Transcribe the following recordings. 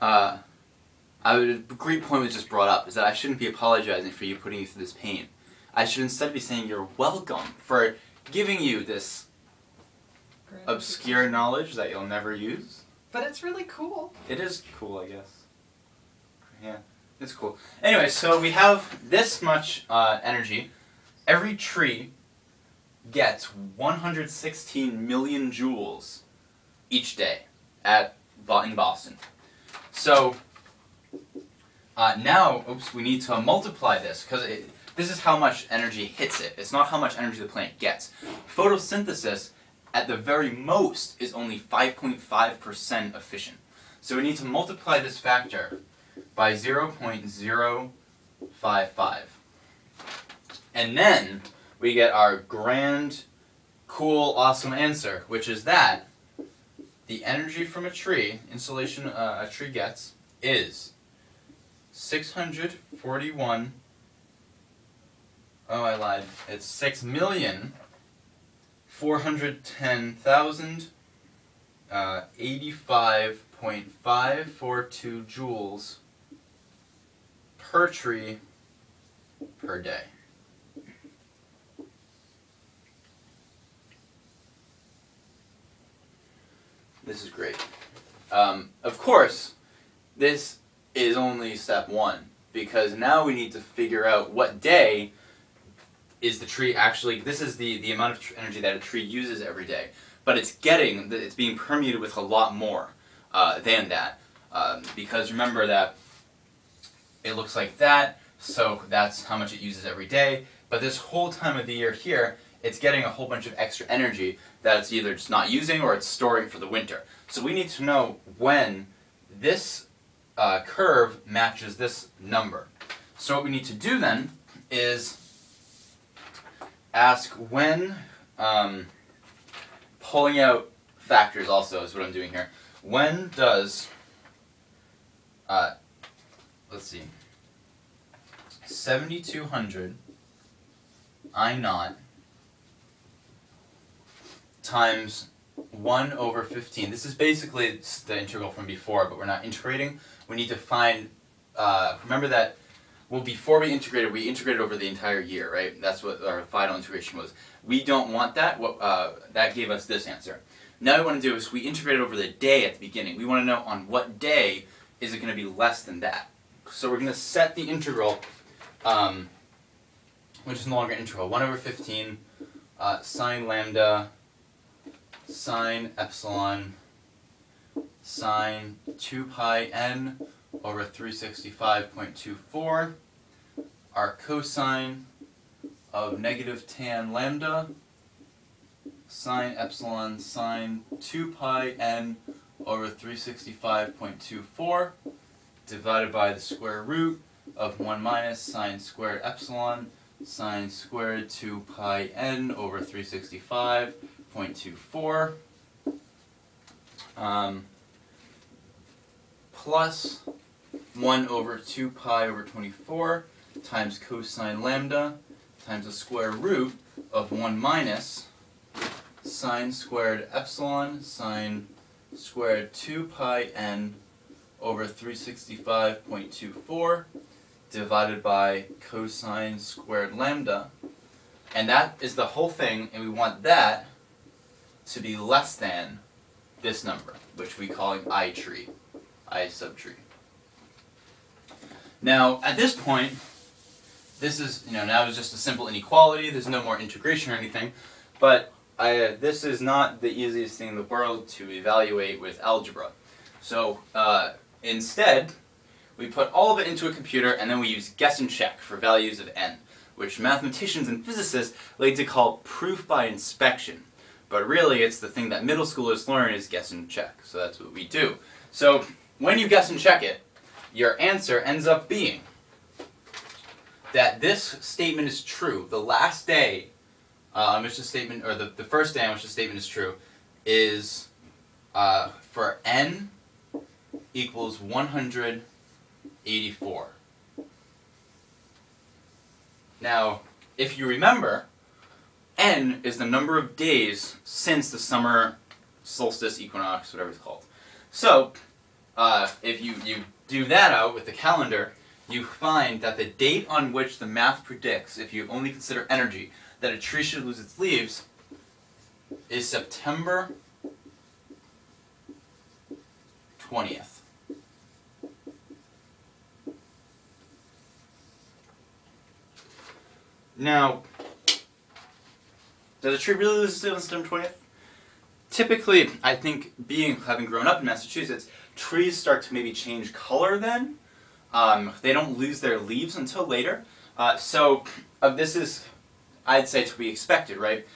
a great point was just brought up, is that I shouldn't be apologizing for you putting you through this pain. I should instead be saying you're welcome for giving you this obscure knowledge that you'll never use. But it's really cool. It is cool, I guess. Yeah, it's cool. Anyway, so we have this much energy. Every tree gets 116 million joules each day in Boston. So now, we need to multiply this, because this is how much energy hits it. It's not how much energy the plant gets. Photosynthesis, at the very most, is only 5.5% efficient. So we need to multiply this factor by 0.055. And then we get our grand, cool, awesome answer, which is that the energy from a tree, insolation a tree gets, is 641, oh I lied, it's 6,410,085.542 joules per tree per day. This is great. Of course, this is only step one, because now we need to figure out what day is the tree actually, this is the amount of energy that a tree uses every day, but it's being permeated with a lot more than that, because remember that it looks like that, so that's how much it uses every day, but this whole time of the year here, it's getting a whole bunch of extra energy that it's either just not using or it's storing for the winter. So we need to know when this curve matches this number. So what we need to do then is ask when, pulling out factors also is what I'm doing here. When does, let's see, 7,200 I naught times 1 over 15. This is basically the integral from before, but we're not integrating. We need to find, remember that, well, before we integrated over the entire year, right? That's what our final integration was. We don't want that. That gave us this answer. Now what we want to do is we integrated over the day at the beginning. We want to know on what day is it going to be less than that. So we're going to set the integral, which is no longer integral, 1 over 15 sine lambda sine epsilon sine 2 pi n over 365.24, our cosine of negative tan lambda sine epsilon sine 2 pi n over 365.24 divided by the square root of 1 minus sine squared epsilon sine squared 2 pi n over 365.24 plus 1 over 2 pi over 24 times cosine lambda times the square root of 1 minus sine squared epsilon sine squared 2 pi n over 365.24 divided by cosine squared lambda. And that is the whole thing, and we want that to be less than this number, which we call I subtree. Now, at this point, this is, now it's just a simple inequality, there's no more integration or anything, but this is not the easiest thing in the world to evaluate with algebra. So, instead, we put all of it into a computer and then we use guess and check for values of n, which mathematicians and physicists like to call proof by inspection. But really, it's the thing that middle schoolers learn is guess and check, so that's what we do. So, when you guess and check it, your answer ends up being that this statement is true. The last day on which the statement, or the first day on which the statement is true, is for n equals 184. Now, if you remember, n is the number of days since the summer solstice, equinox, whatever it's called. So, if you do that out with the calendar, you find that the date on which the math predicts, if you only consider energy, that a tree should lose its leaves is September 20th. Now, does a tree really lose its leaves on September 20th? Typically, I think, having grown up in Massachusetts, trees start to maybe change color then. They don't lose their leaves until later. This is, I'd say, to be expected, right?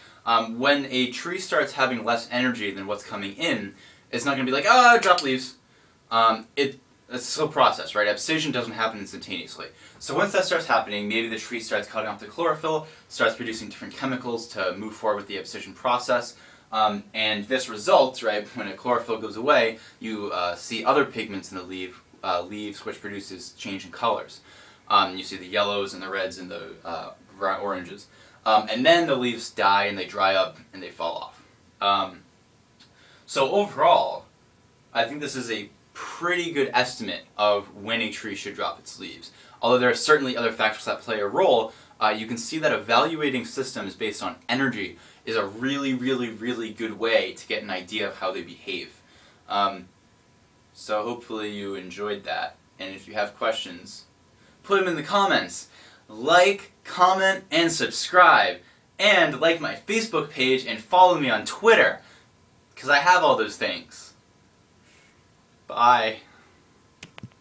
When a tree starts having less energy than what's coming in, it's not going to be like, oh, drop leaves. It's a slow process, right? Abscission doesn't happen instantaneously. So once that starts happening, maybe the tree starts cutting off the chlorophyll, starts producing different chemicals to move forward with the abscission process. And this results, right, when a chlorophyll goes away, you see other pigments in the leaves, which produces change in colors. You see the yellows and the reds and the oranges. And then the leaves die and they dry up and they fall off. So overall, I think this is a pretty good estimate of when a tree should drop its leaves. Although there are certainly other factors that play a role, you can see that evaluating systems based on energy is a really, really, really good way to get an idea of how they behave. So hopefully you enjoyed that. And if you have questions, put them in the comments. Like, comment, and subscribe. And like my Facebook page and follow me on Twitter, because I have all those things. Bye.